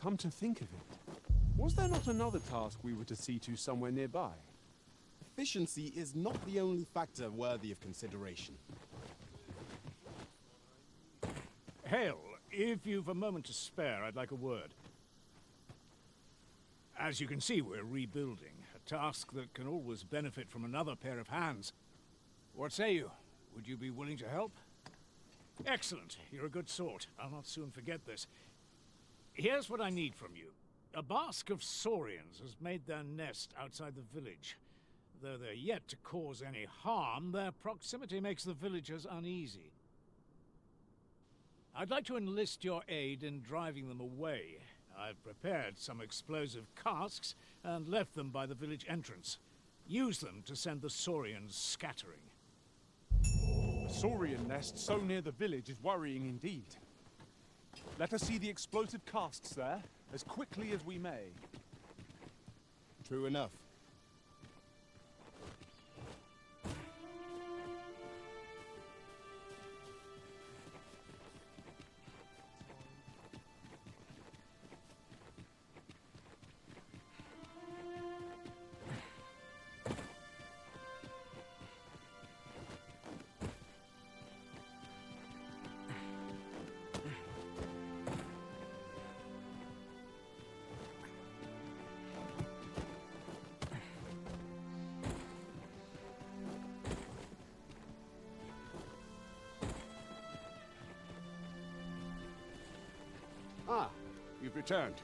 Come to think of it, was there not another task we were to see to somewhere nearby? Efficiency is not the only factor worthy of consideration. Hail, if you've a moment to spare, I'd like a word. As you can see, we're rebuilding, a task that can always benefit from another pair of hands. What say you? Would you be willing to help? Excellent, you're a good sort. I'll not soon forget this. Here's what I need from you. A basque of saurians has made their nest outside the village. Though they're yet to cause any harm, their proximity makes the villagers uneasy. I'd like to enlist your aid in driving them away. I've prepared some explosive casks and left them by the village entrance. Use them to send the saurians scattering. A saurian nest so near the village is worrying indeed. Let us see the explosive casks there, as quickly as we may. True enough. Ah, you've returned.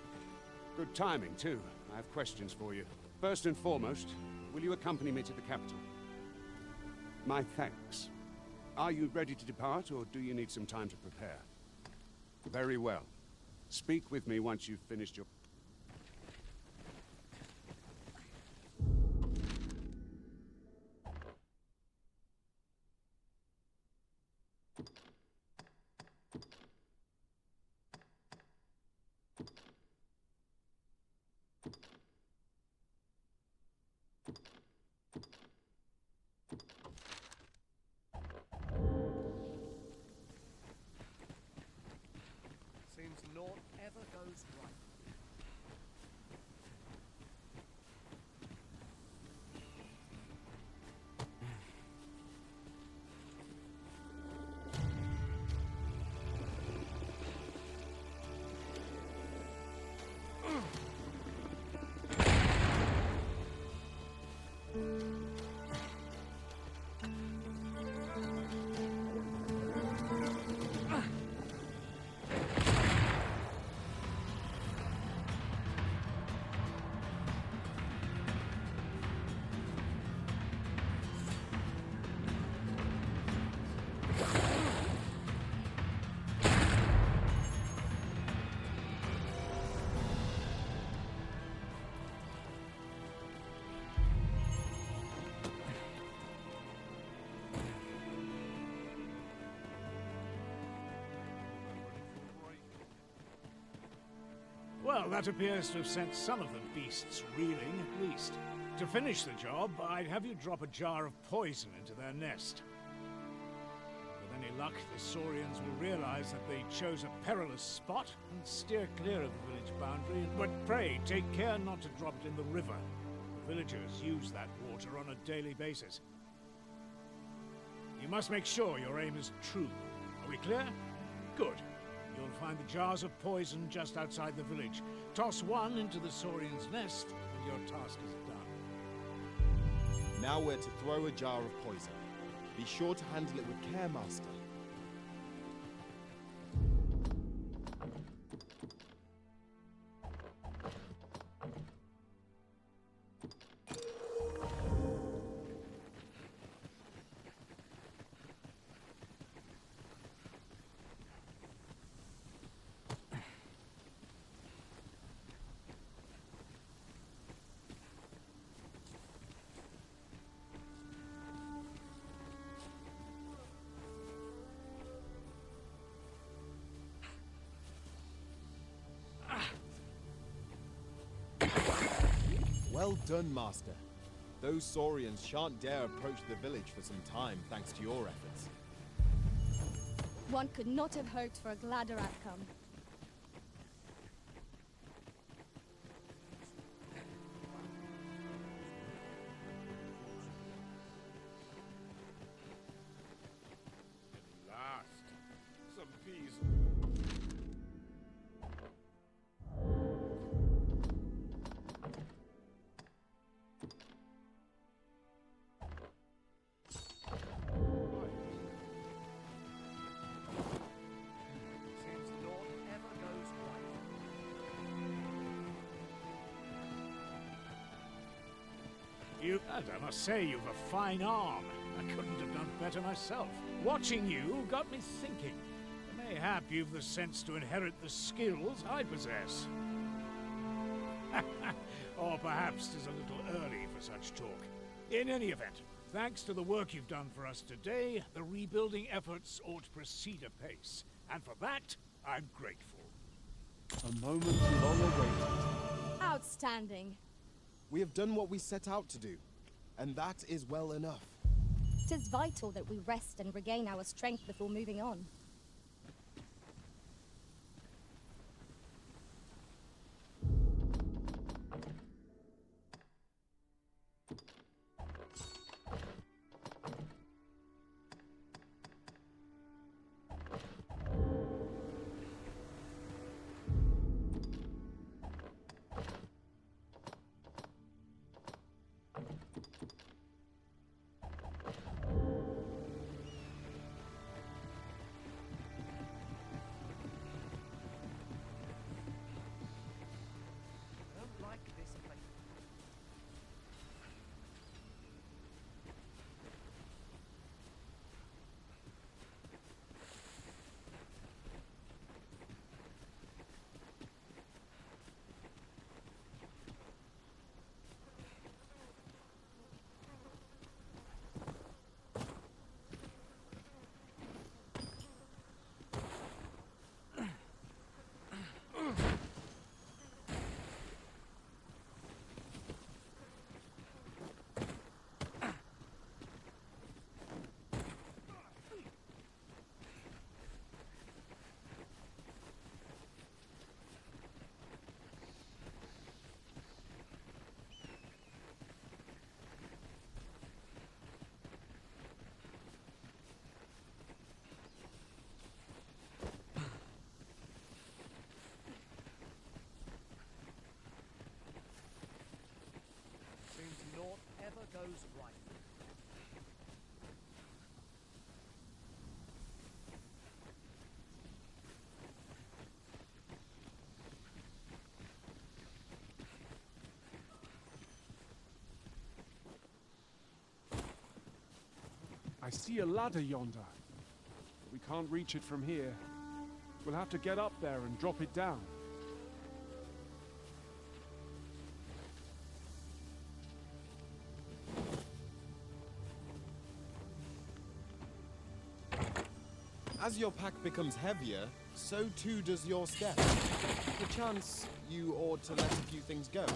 Good timing, too. I have questions for you. First and foremost, will you accompany me to the capital? My thanks. Are you ready to depart, or do you need some time to prepare? Very well. Speak with me once you've finished your... Seems naught ever goes right. Well, that appears to have sent some of the beasts reeling, at least. To finish the job, I'd have you drop a jar of poison into their nest. With any luck, the saurians will realize that they chose a perilous spot and steer clear of the village boundary. But pray, take care not to drop it in the river. The villagers use that water on a daily basis. You must make sure your aim is true. Are we clear? Good. You'll find the jars of poison just outside the village. Toss one into the saurian's nest, and your task is done. Now we're to throw a jar of poison. Be sure to handle it with care, Master. Well done, Master. Those saurians shan't dare approach the village for some time, thanks to your efforts. One could not have hoped for a gladder outcome. And I must say, you've a fine arm. I couldn't have done better myself. Watching you got me thinking. Mayhap you've the sense to inherit the skills I possess. Or perhaps 'tis a little early for such talk. In any event, thanks to the work you've done for us today, the rebuilding efforts ought to proceed apace. And for that, I'm grateful. A moment long awaited. Outstanding. We have done what we set out to do, and that is well enough. 'Tis vital that we rest and regain our strength before moving on. I don't like this place. Seems naught ever goes right. I see a ladder yonder. We can't reach it from here. We'll have to get up there and drop it down. As your pack becomes heavier, so too does your step. Perchance you ought to let a few things go.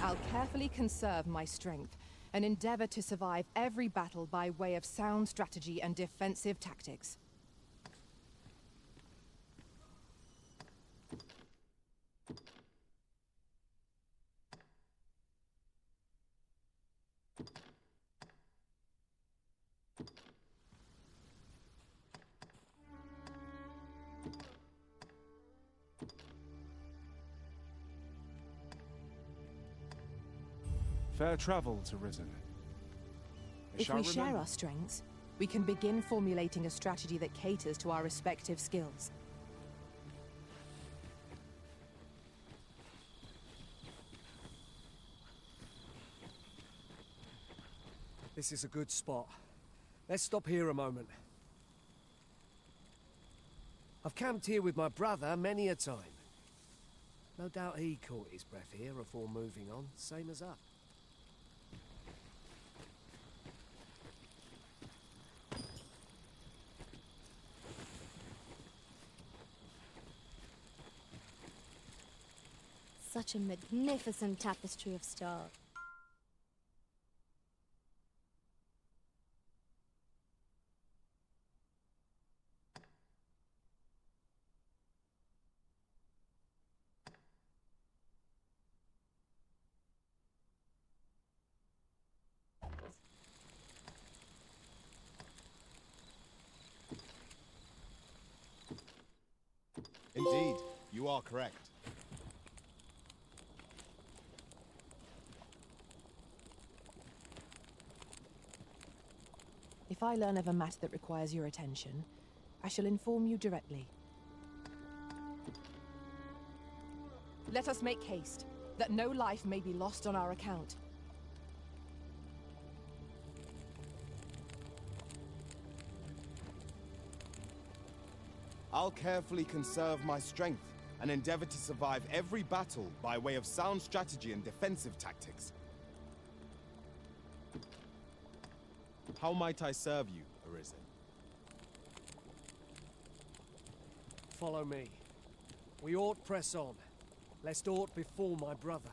I'll carefully conserve my strength and endeavor to survive every battle by way of sound strategy and defensive tactics. Fair travels, Arisen. If we share our strengths, we can begin formulating a strategy that caters to our respective skills. This is a good spot. Let's stop here a moment. I've camped here with my brother many a time. No doubt he caught his breath here before moving on, same as us. Such a magnificent tapestry of stars. Indeed, you are correct. If I learn of a matter that requires your attention, I shall inform you directly. Let us make haste, that no life may be lost on our account. I'll carefully conserve my strength and endeavor to survive every battle by way of sound strategy and defensive tactics. How might I serve you, Arisen? Follow me. We ought press on, lest aught befall my brother.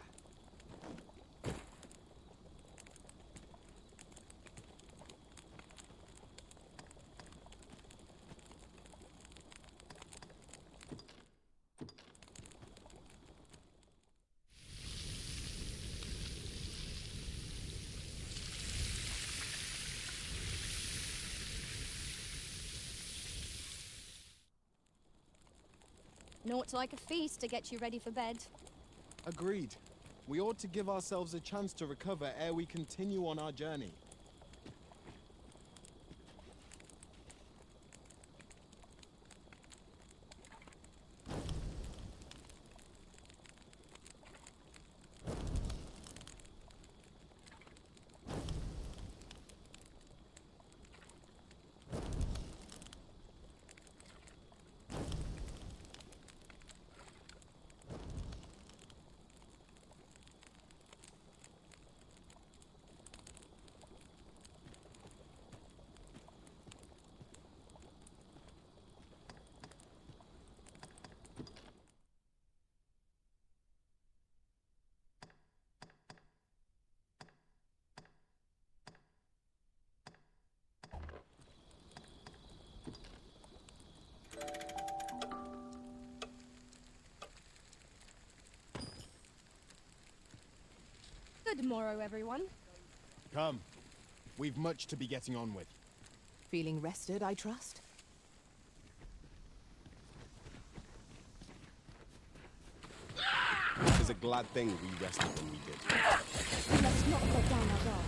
Naught like a feast to get you ready for bed. Agreed. We ought to give ourselves a chance to recover ere we continue on our journey. Good morrow, everyone. Come. We've much to be getting on with. Feeling rested, I trust? It is a glad thing we rested when we did. Let's not go down our dark.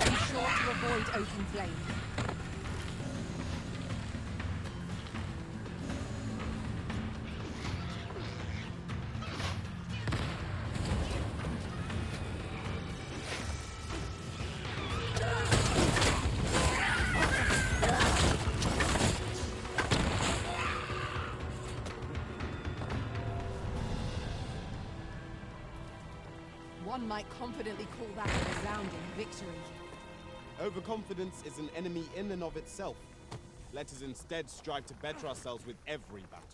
Be sure to avoid open flame. One might confidently call that a resounding victory. Overconfidence is an enemy in and of itself. Let us instead strive to better ourselves with every battle.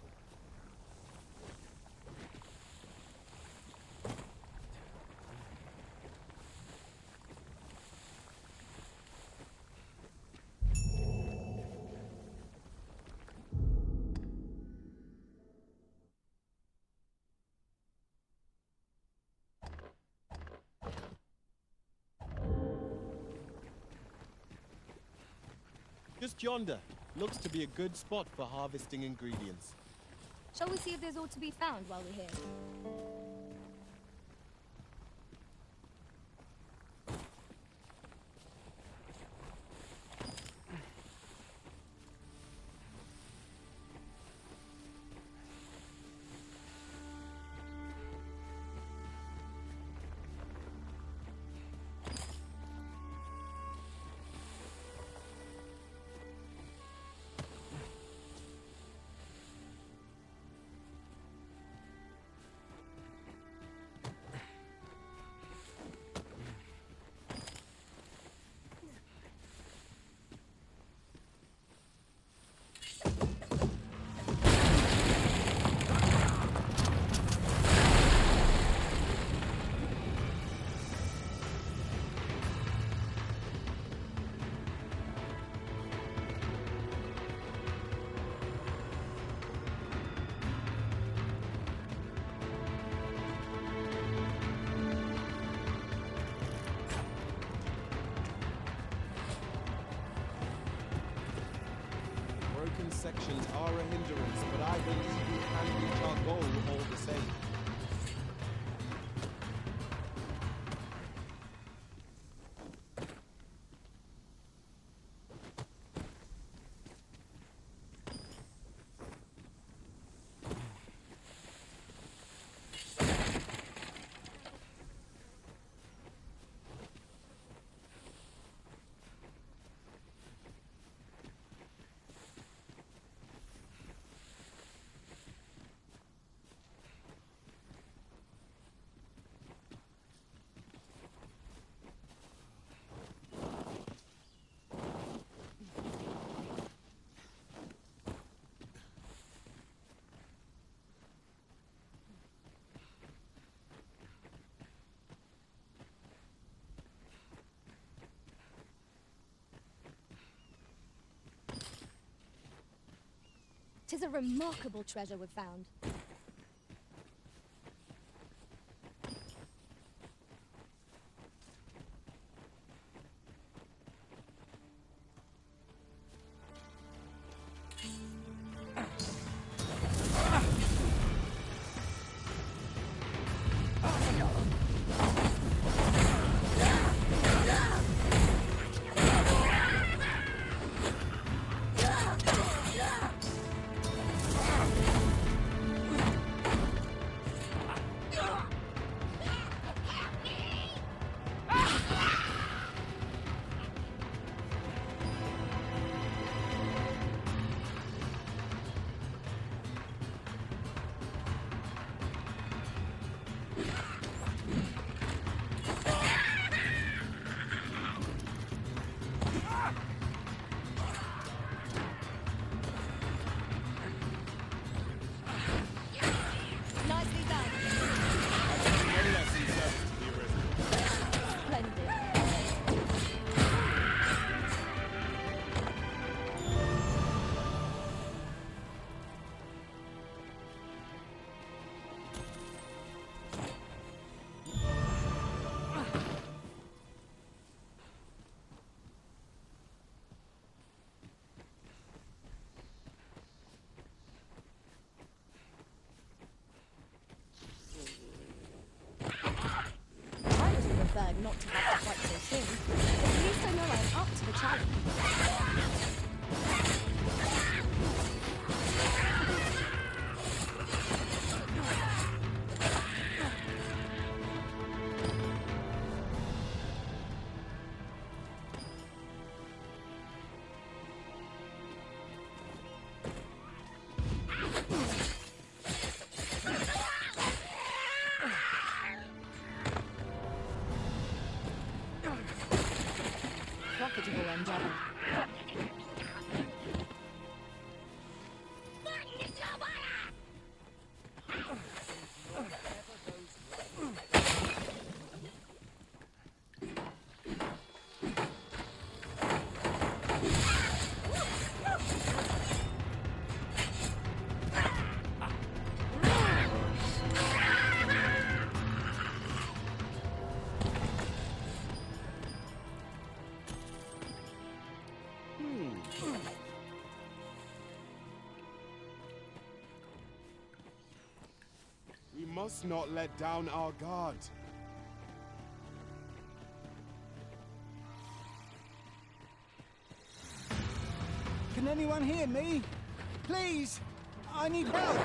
Just yonder. Looks to be a good spot for harvesting ingredients. Shall we see if there's aught to be found while we're here? mountain sections are a hindrance, but I believe we can reach our goal all the same. Tis a remarkable treasure we've found. Not to have to fight so soon, but at least I know I'm up to the challenge. Profitable endeavor. We must not let down our guard. Can anyone hear me? Please! I need help!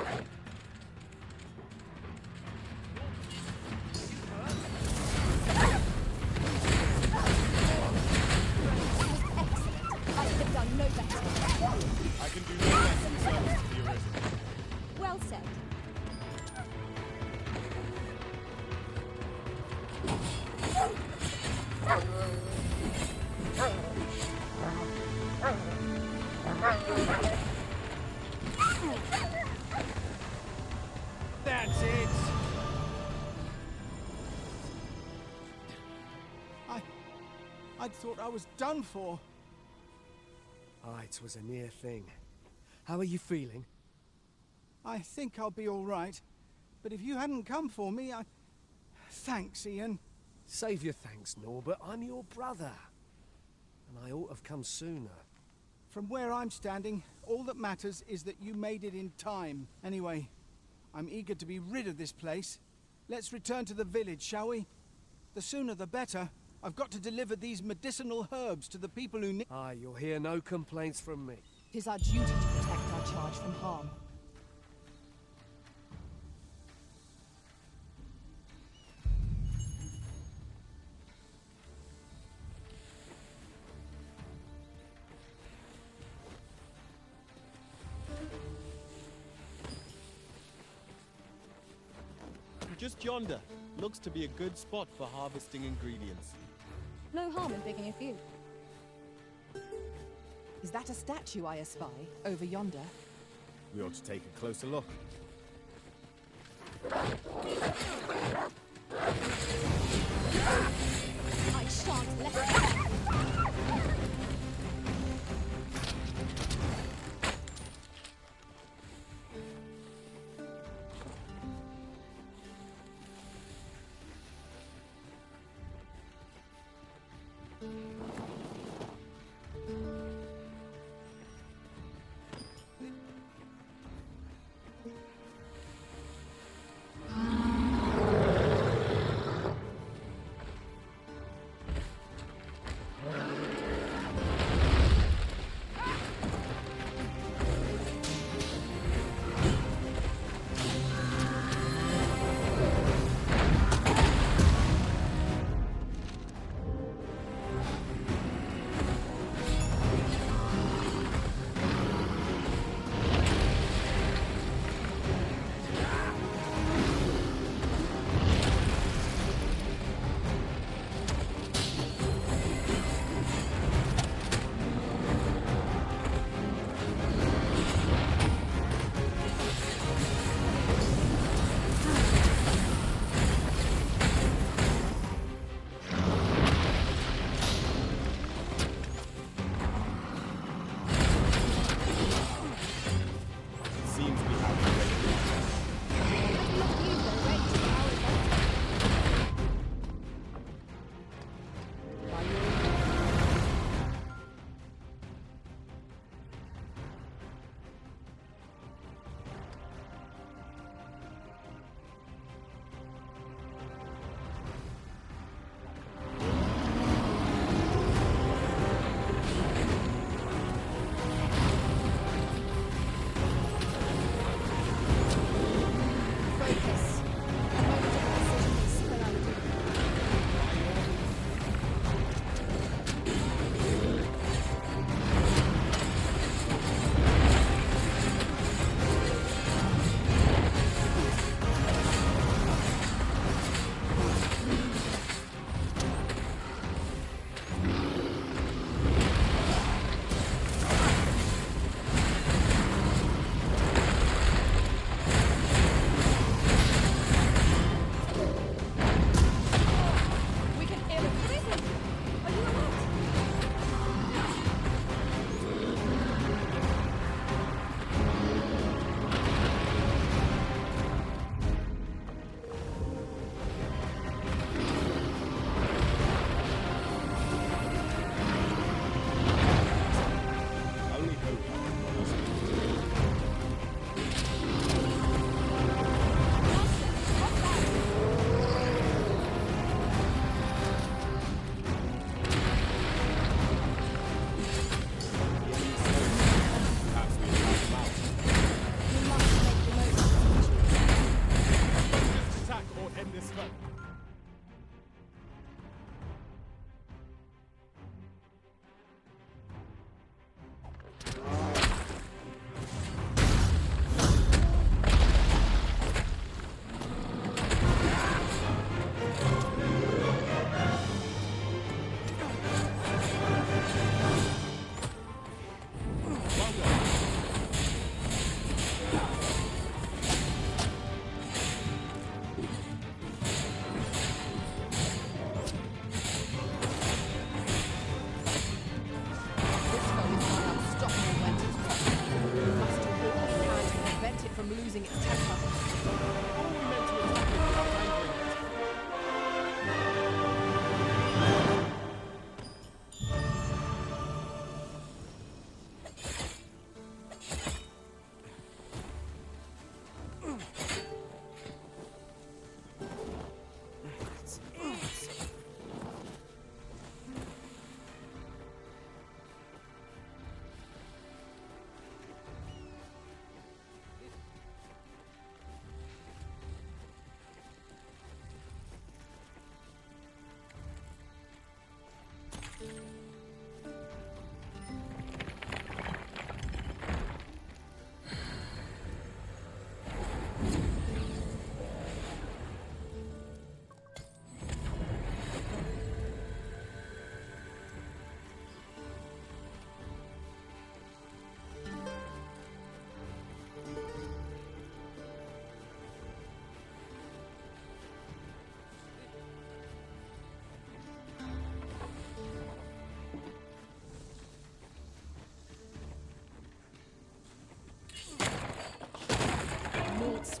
I could have done no better. I can do no less in service to the Arisen. Well said. That's it! I'd thought I was done for. Ah, it was a near thing. How are you feeling? I think I'll be all right. But if you hadn't come for me, Thanks, Ian. Save your thanks, Norbert. I'm your brother. And I ought to have come sooner. From where I'm standing, all that matters is that you made it in time. Anyway, I'm eager to be rid of this place. Let's return to the village, shall we? The sooner the better. I've got to deliver these medicinal herbs to the people who need... Aye, you'll hear no complaints from me. It is our duty to protect our charge from harm. Just yonder. Looks to be a good spot for harvesting ingredients. No harm in picking a few. Is that a statue I espy over yonder? We ought to take a closer look. I shan't let it.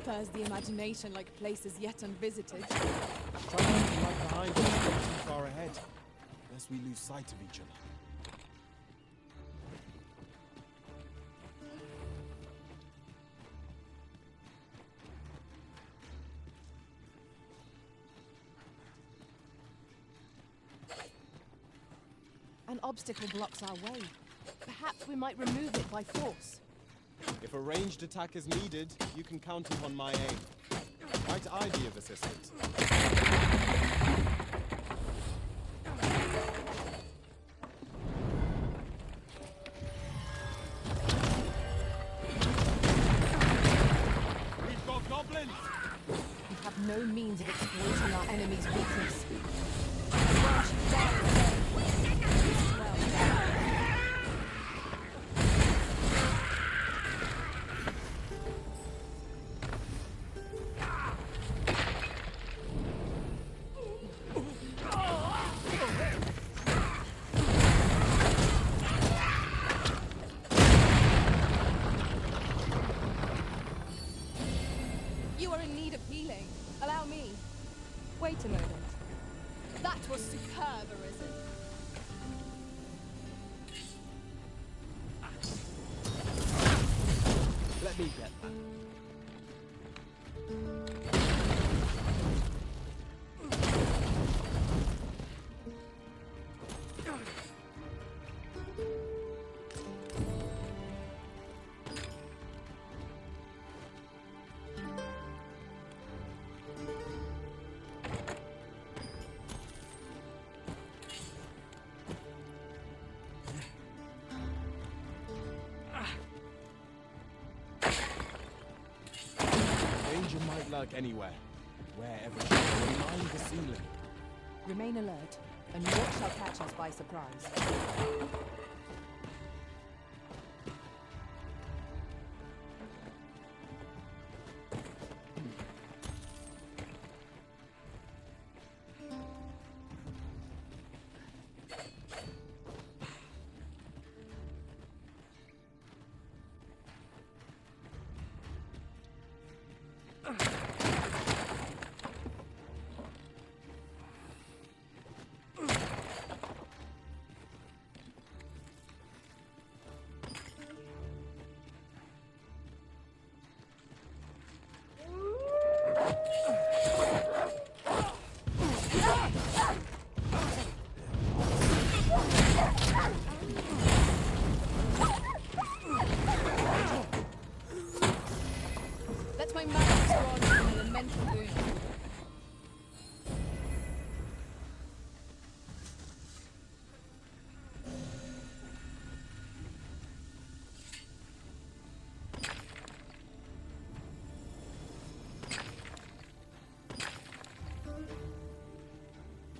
Spurs the imagination like places yet unvisited. Try not to lag behind or stay too far ahead, lest we lose sight of each other. An obstacle blocks our way. Perhaps we might remove it by force. If a ranged attack is needed, you can count upon my aid. Might I be of assistance? We've got goblins! We have no means of exploiting our enemy's weakness. Well, she died again. Well done. You are in need of healing. Allow me. Wait a moment. That was superb, Arisen. Let me get that. Danger might lurk anywhere, wherever you go. Mind the ceiling. Remain alert, and naught shall catch us by surprise. Let my magic squad an elemental boon.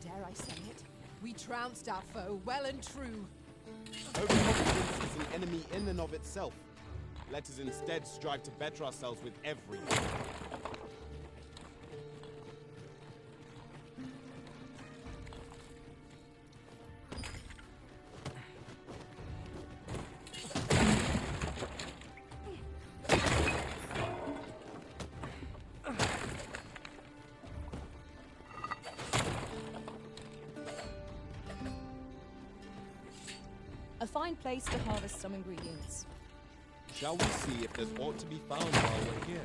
Dare I say it? We trounced our foe well and true. Overconfidence is an enemy in and of itself. Let us instead strive to better ourselves with every day. A fine place to harvest some ingredients. Shall we see if there's aught to be found while we're here?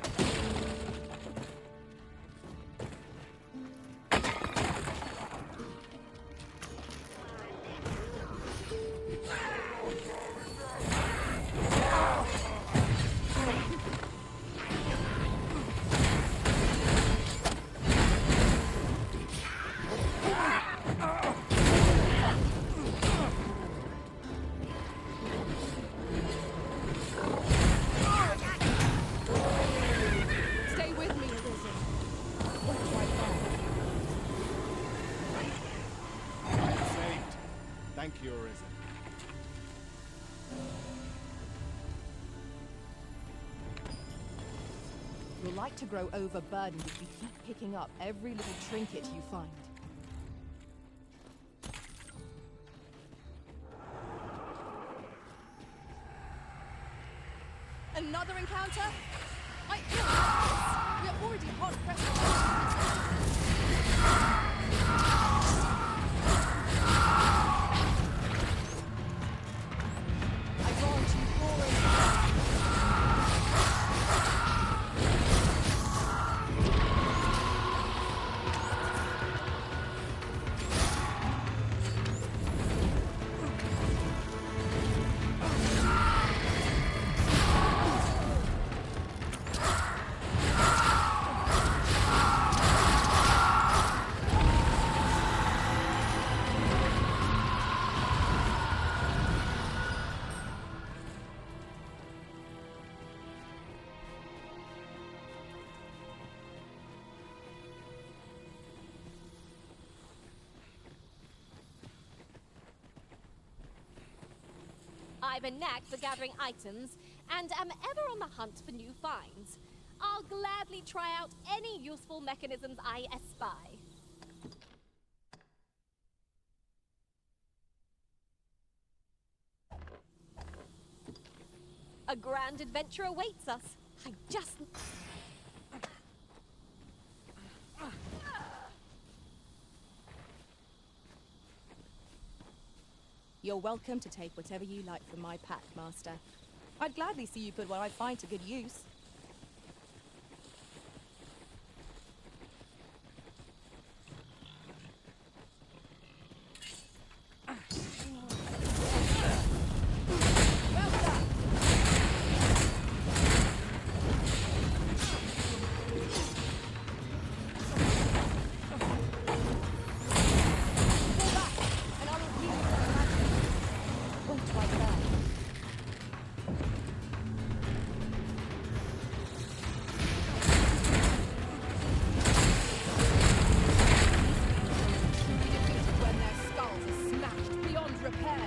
Thank you, Arisen. You'll like to grow overburdened if you keep picking up every little trinket you find. Another encounter? I We're already hot pressed. I want you forward. I've a knack for gathering items, and am ever on the hunt for new finds. I'll gladly try out any useful mechanisms I espy. A grand adventure awaits us. I just... You're welcome to take whatever you like from my pack, Master. I'd gladly see you put what I find to good use. Well done! Pull back, and I will heal you from magic. Point right there. Truly defeated when their skulls are smashed beyond repair.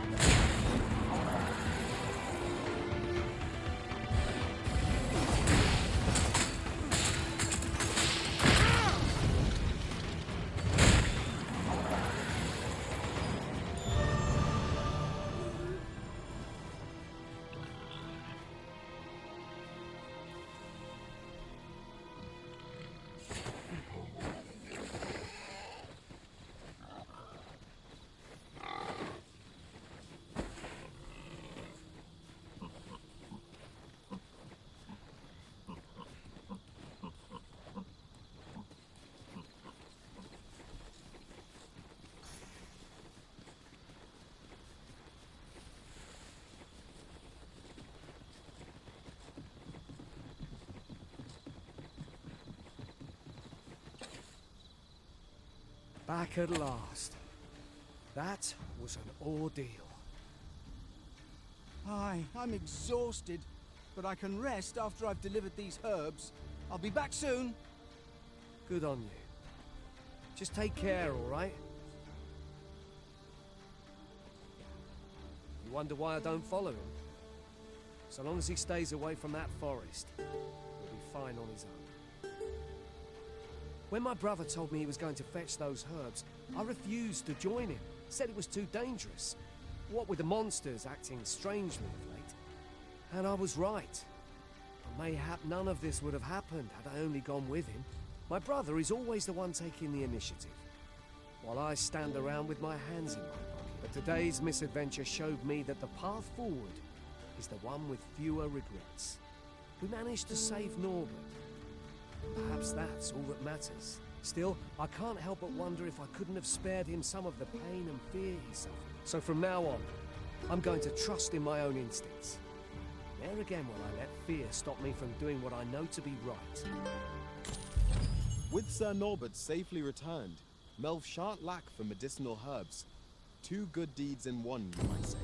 Back at last. That was an ordeal. Aye, I'm exhausted, but I can rest after I've delivered these herbs. I'll be back soon. Good on you. Just take care, all right? You wonder why I don't follow him? So long as he stays away from that forest, he'll be fine on his own. When my brother told me he was going to fetch those herbs, I refused to join him. Said it was too dangerous. What with the monsters acting strangely of late. And I was right. Mayhap none of this would have happened had I only gone with him. My brother is always the one taking the initiative, while I stand around with my hands in my pocket. But today's misadventure showed me that the path forward is the one with fewer regrets. We managed to save Norbert. Perhaps that's all that matters. Still, I can't help but wonder if I couldn't have spared him some of the pain and fear he suffered. So from now on, I'm going to trust in my own instincts. Never again will I let fear stop me from doing what I know to be right. With Sir Norbert safely returned, Melve shan't lack for medicinal herbs. Two good deeds in one, you might say.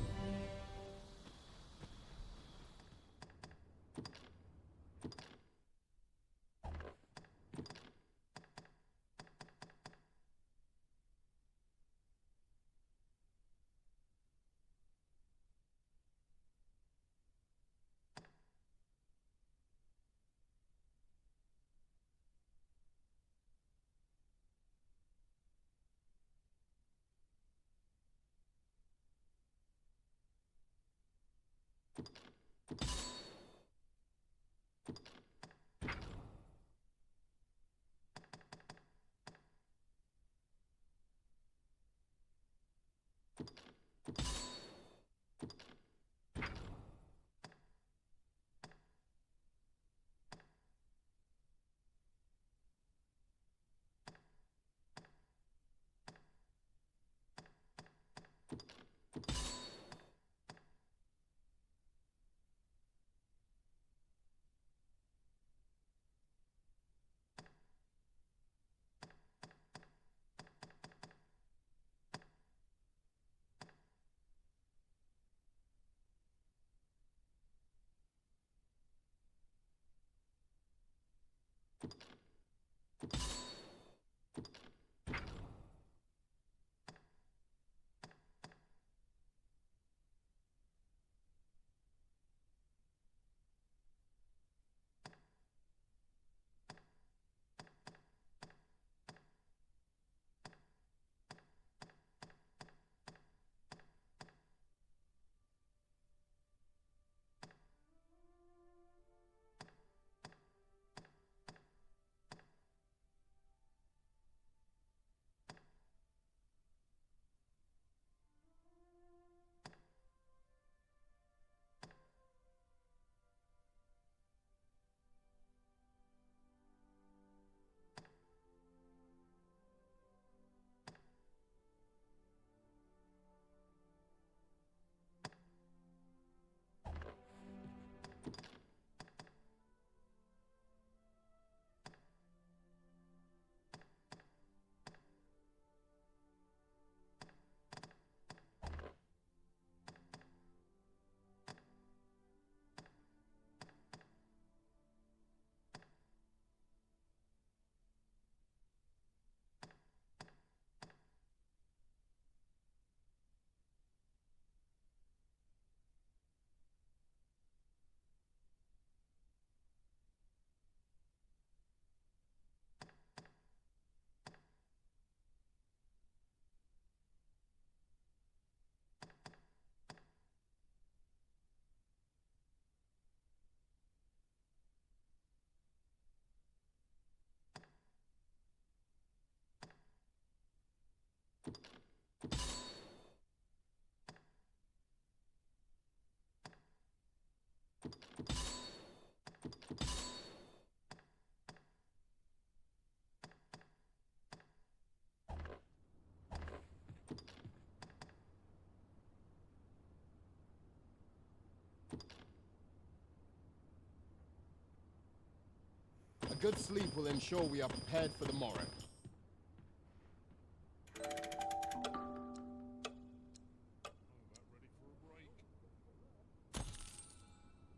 A good sleep will ensure we are prepared for the morrow.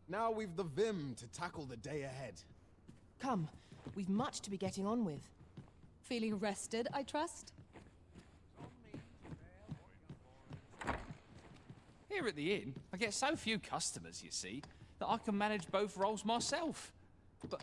Now we've the vim to tackle the day ahead. Come, we've much to be getting on with. Feeling rested, I trust? Here at the inn, I get so few customers, you see, that I can manage both roles myself. But...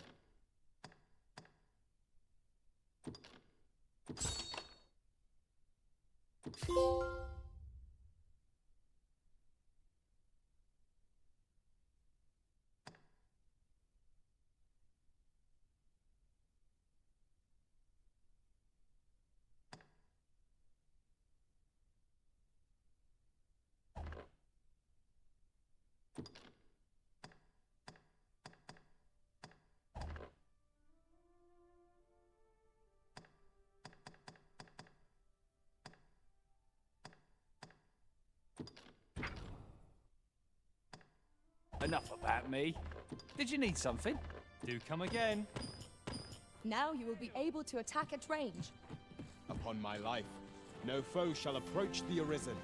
Enough about me. Did you need something? Do come again. Now you will be able to attack at range. Upon my life, no foe shall approach the Arisen.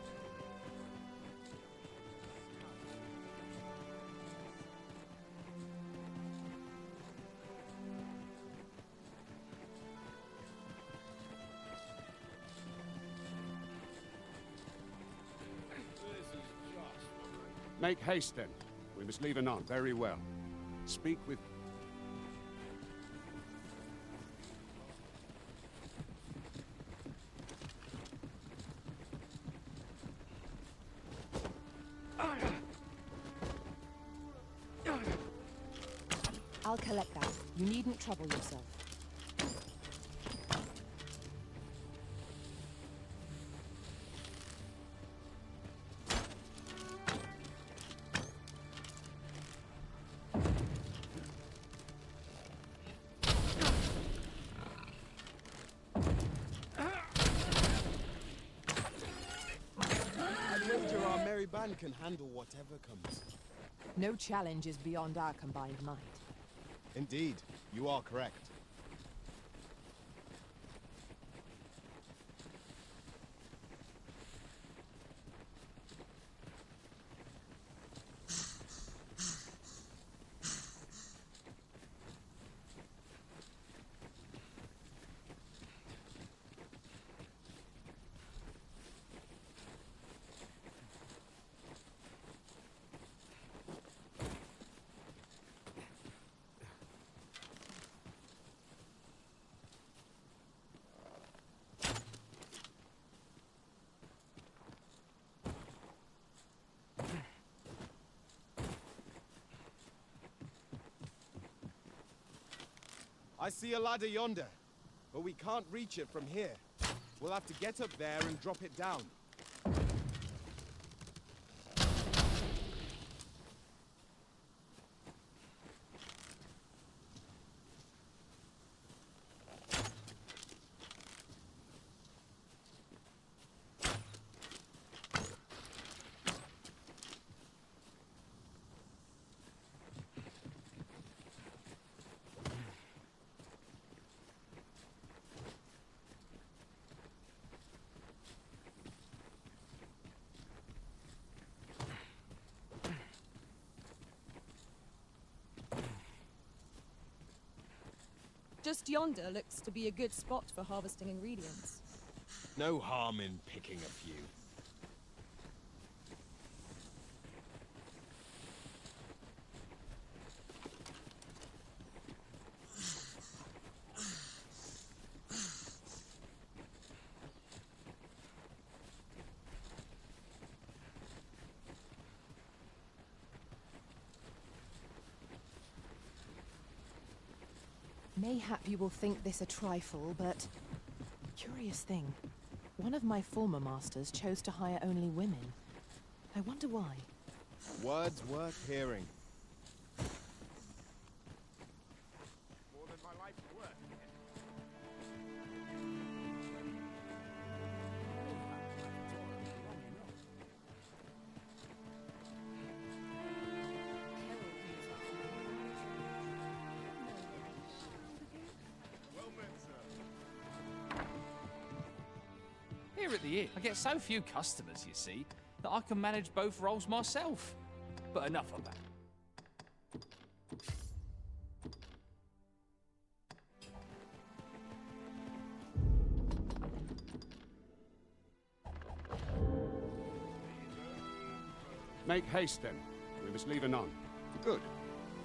Make haste then. We must leave anon. Very well. Speak with... I'll collect that. You needn't trouble yourself. Man can handle whatever comes. No challenge is beyond our combined might. Indeed, you are correct. I see a ladder yonder, but we can't reach it from here. We'll have to get up there and drop it down. Just yonder looks to be a good spot for harvesting ingredients. No harm in picking a few. Mayhap you will think this a trifle, but... Curious thing. One of my former masters chose to hire only women. I wonder why. Words worth hearing. More than my life's worth. Here at the inn, I get so few customers, you see, that I can manage both roles myself. But enough of that. Make haste, then. We must leave anon. Good.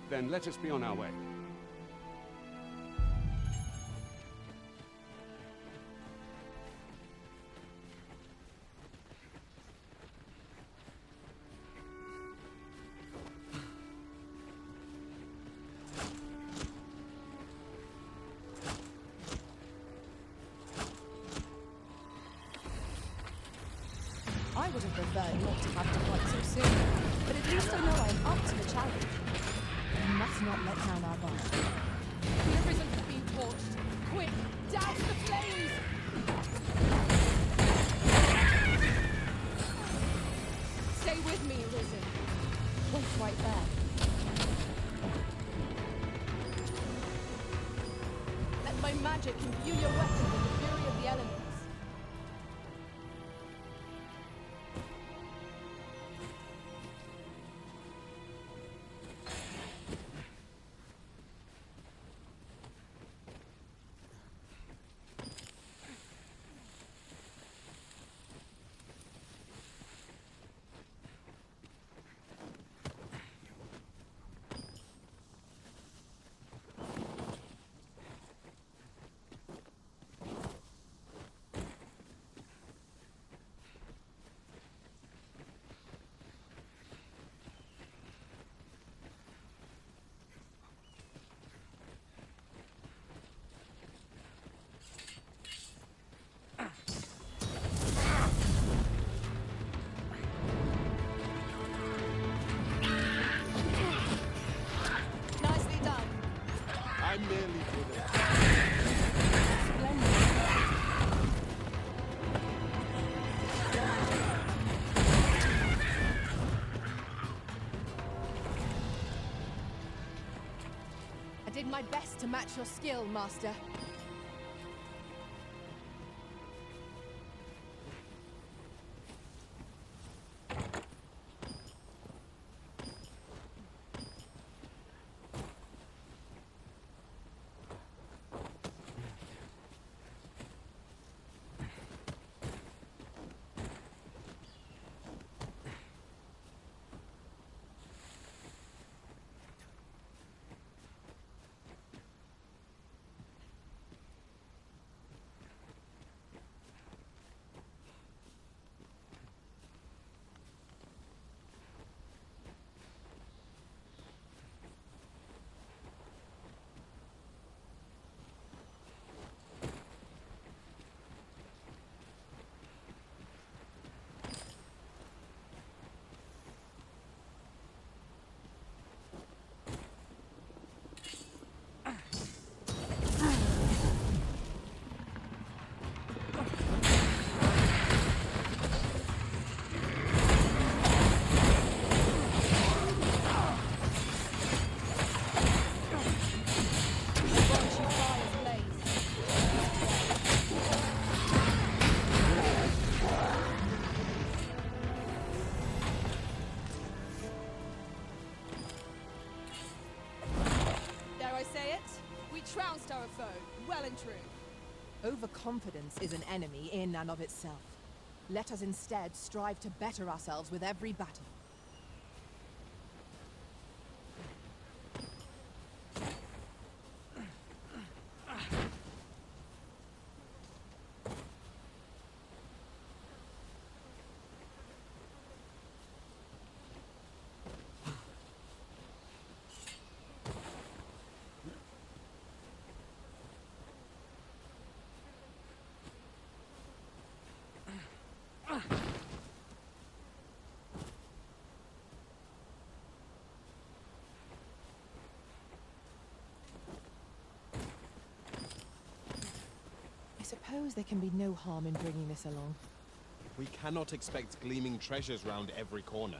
Then let us be on our way. I would have preferred not to have to fight so soon, but at least I know I'm up to the challenge. We must not let down our guard. The prison's being torched. Quick, douse the flames! Stay with me, Risen. Wait right there. Let my magic imbue your weapon with the fury of the elements. I'm nearly good at I did my best to match your skill, Master. I say it? We trounced our foe, well and true. Overconfidence is an enemy in and of itself. Let us instead strive to better ourselves with every battle. I suppose there can be no harm in bringing this along. We cannot expect gleaming treasures round every corner.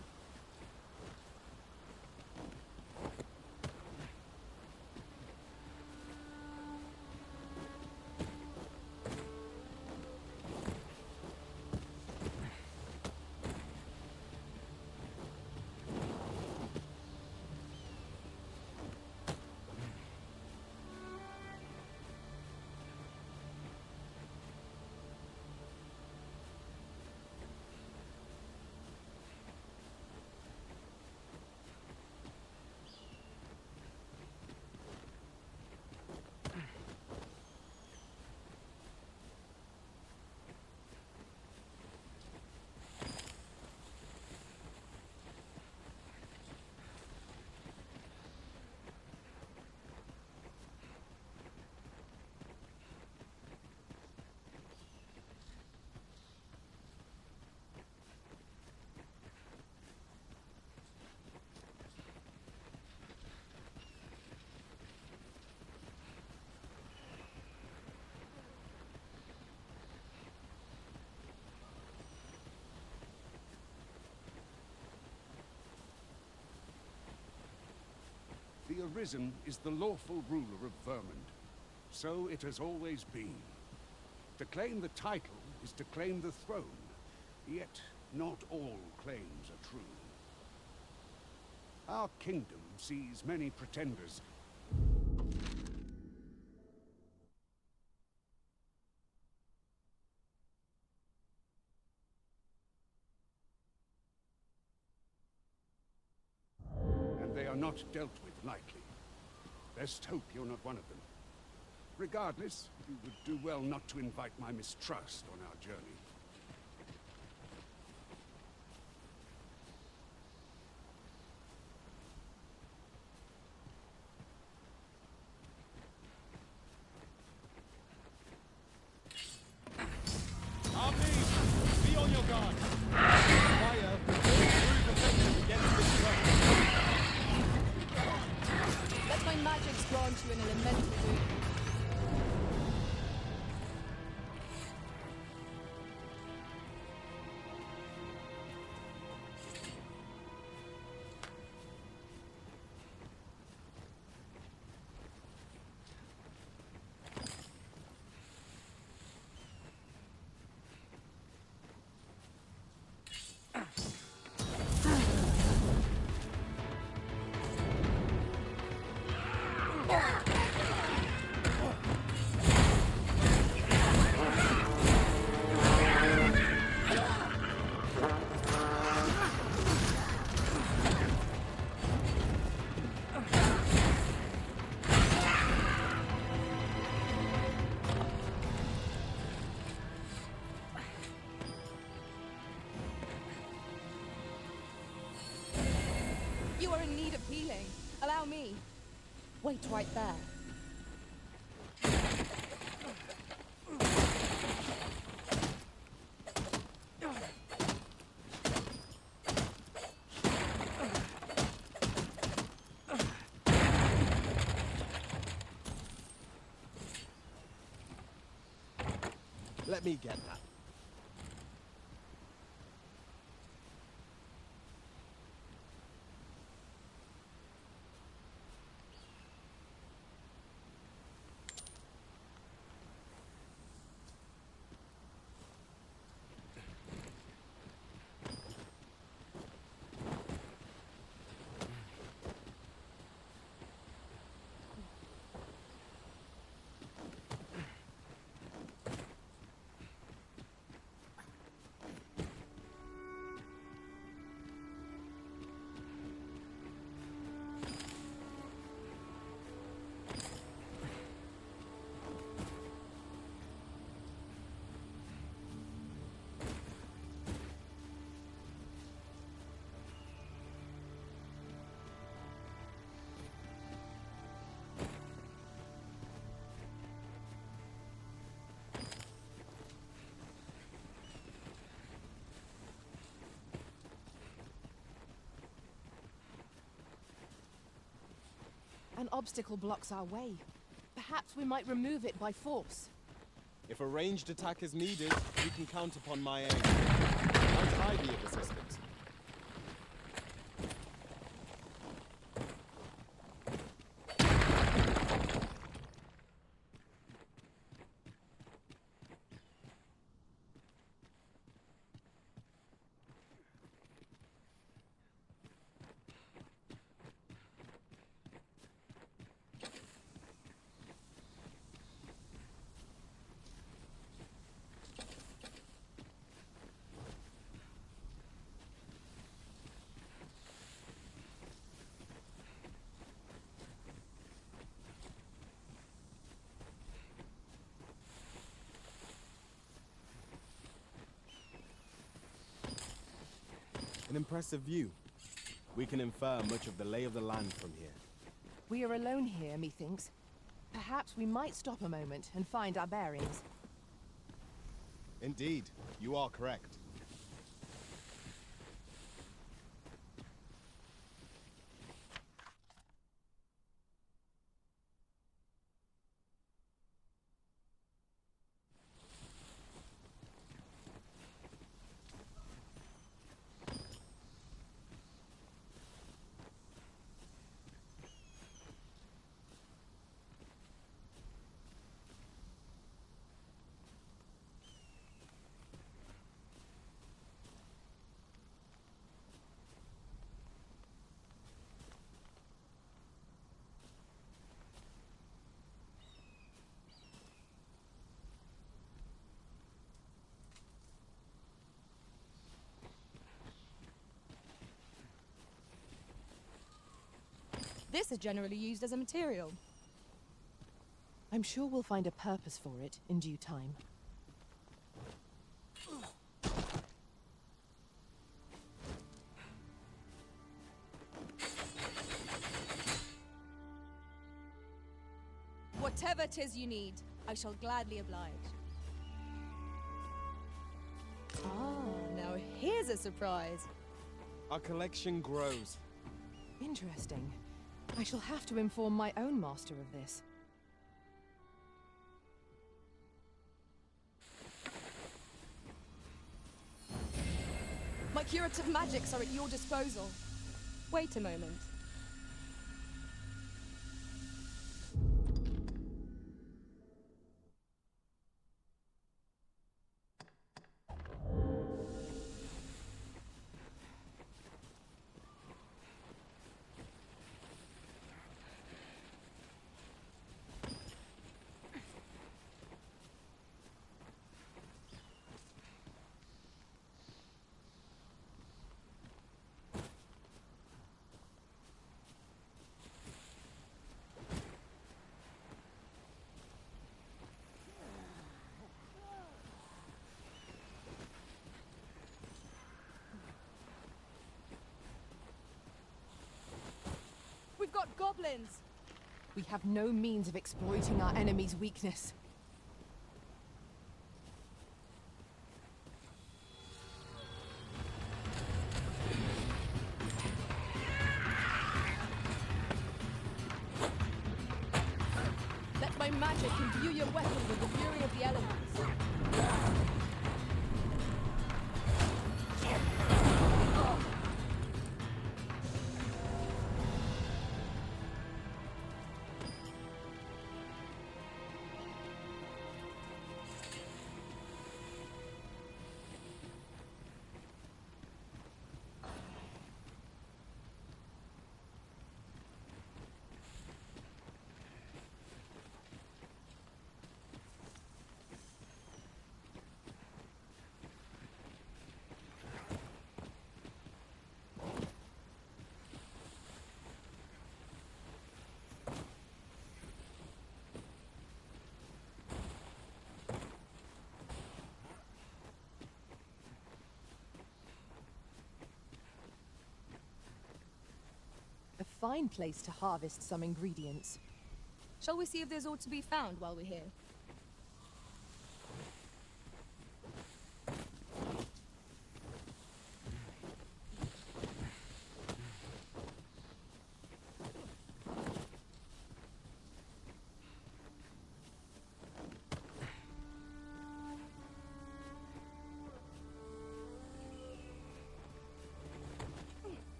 The Arisen is the lawful ruler of Vermund. So it has always been. To claim the title is to claim the throne, yet not all claims are true. Our kingdom sees many pretenders. And they are not dealt with lightly. Best hope you're not one of them. Regardless, you would do well not to invite my mistrust on our journey. Armies, be on your guard. Fire will prove effective against this threat. Let my magics grant you an elemental boon. You are in need of healing. Allow me. Wait right there. Let me get that. An obstacle blocks our way. Perhaps we might remove it by force. If a ranged attack is needed, you can count upon my aid. Might I be of assistance? An impressive view. We can infer much of the lay of the land from here. We are alone here, methinks. Perhaps we might stop a moment and find our bearings. Indeed, you are correct. This is generally used as a material. I'm sure we'll find a purpose for it in due time. Whatever 'tis you need, I shall gladly oblige. Ah, now here's a surprise. Our collection grows. Interesting. I shall have to inform my own master of this. My curative magics are at your disposal. Wait a moment. We've got goblins! We have no means of exploiting our enemy's weakness. Let my magic imbue your weapon with the fury of the elements. A fine place to harvest some ingredients. Shall we see if there's aught to be found while we're here?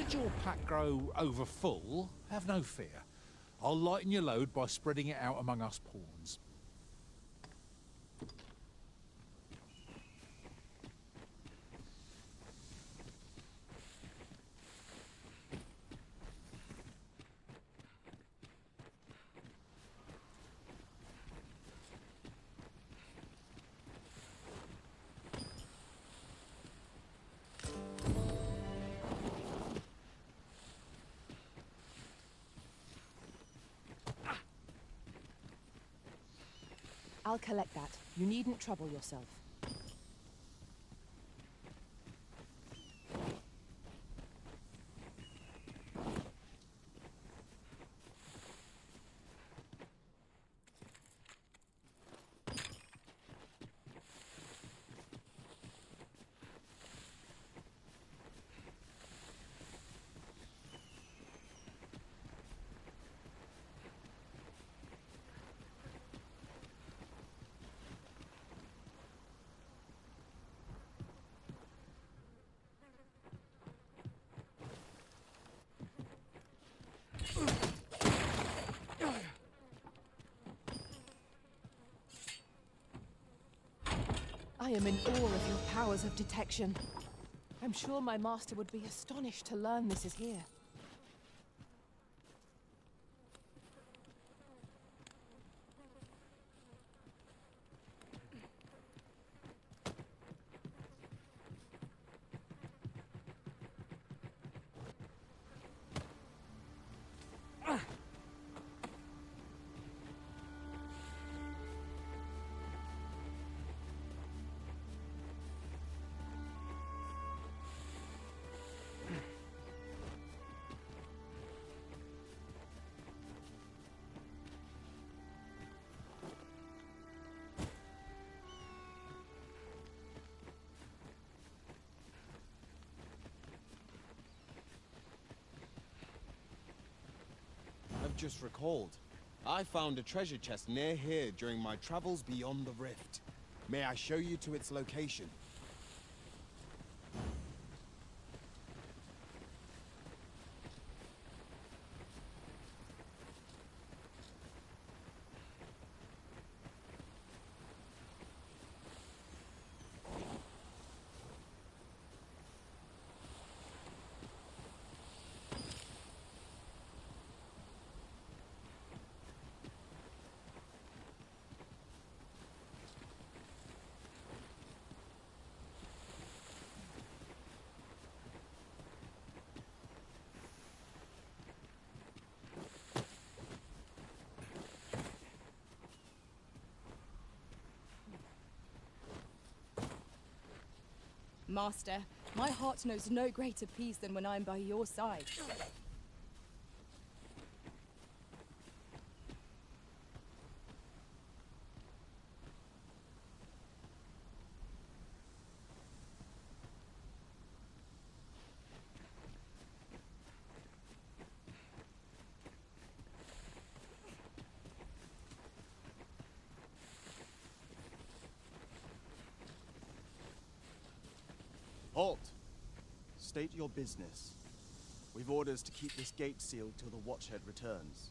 Should your pack grow over full, have no fear. I'll lighten your load by spreading it out among us pawns. I'll collect that. You needn't trouble yourself. I am in awe of your powers of detection. I'm sure my master would be astonished to learn this is here. I've just recalled. I found a treasure chest near here during my travels beyond the rift. May I show you to its location? Master, my heart knows no greater peace than when I am by your side. Halt! State your business. We've orders to keep this gate sealed till the Watchhead returns.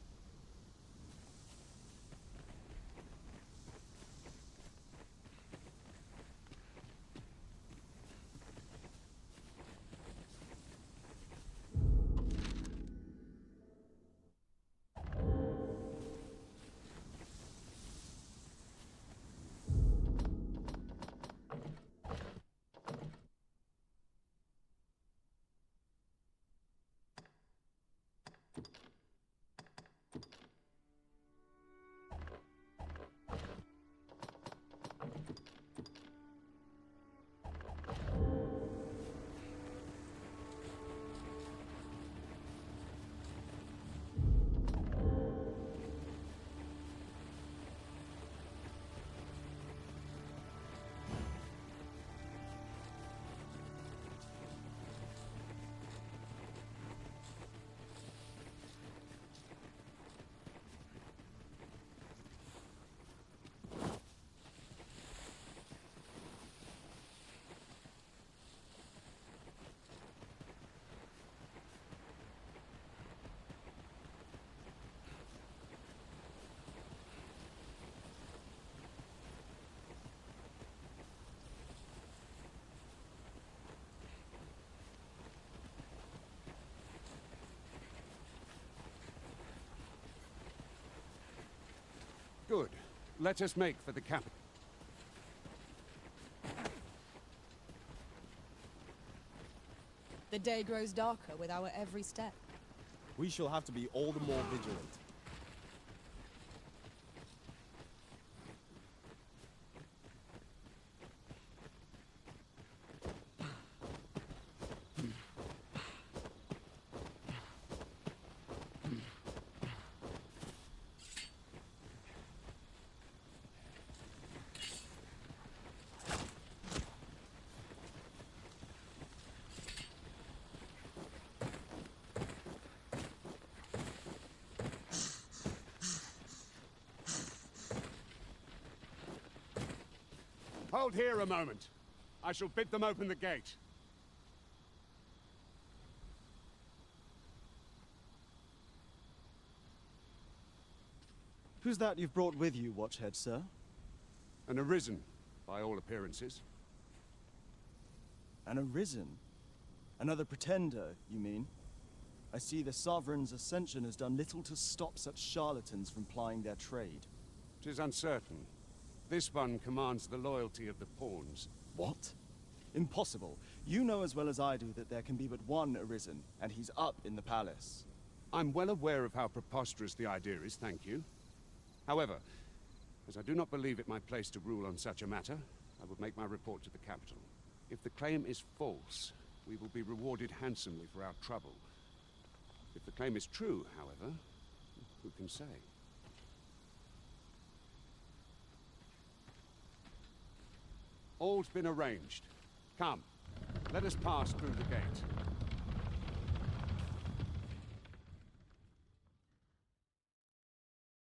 Let us make for the capital. The day grows darker with our every step. We shall have to be all the more vigilant. Hold here a moment. I shall bid them open the gate. Who's that you've brought with you, Watchhead, sir? An arisen, by all appearances. An arisen? Another pretender, you mean? I see the Sovereign's ascension has done little to stop such charlatans from plying their trade. 'Tis uncertain. This one commands the loyalty of the pawns. What? Impossible. You know as well as I do that there can be but one arisen, and he's up in the palace. I'm well aware of how preposterous the idea is, thank you. However, as I do not believe it my place to rule on such a matter, I will make my report to the capital. If the claim is false, we will be rewarded handsomely for our trouble. If the claim is true, however, who can say? All's been arranged. Come, let us pass through the gate.